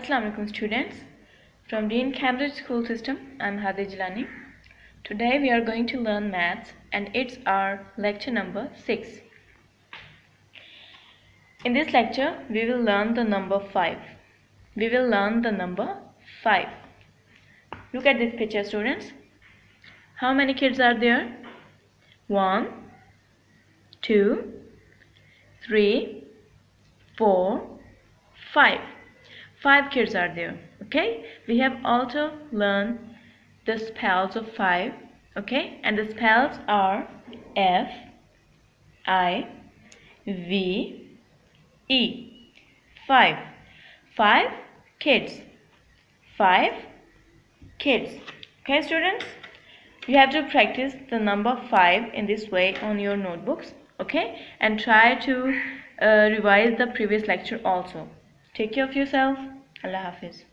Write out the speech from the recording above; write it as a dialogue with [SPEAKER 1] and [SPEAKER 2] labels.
[SPEAKER 1] Assalamu alaikum students. From Dean Cambridge School System, I am Hadi Jilani. Today we are going to learn maths and it's our lecture number 6. In this lecture we will learn the number 5. We will learn the number 5. Look at this picture, students. How many kids are there? 1, 2, 3, 4, 5. 5 kids are there. Okay, we have also learned the spells of 5. Okay, and the spells are F, I, V, E. 5. 5 kids. 5 kids. Okay, students, you have to practice the number 5 in this way on your notebooks. Okay, and try to revise the previous lecture also. Take care of yourself. Allah Hafiz.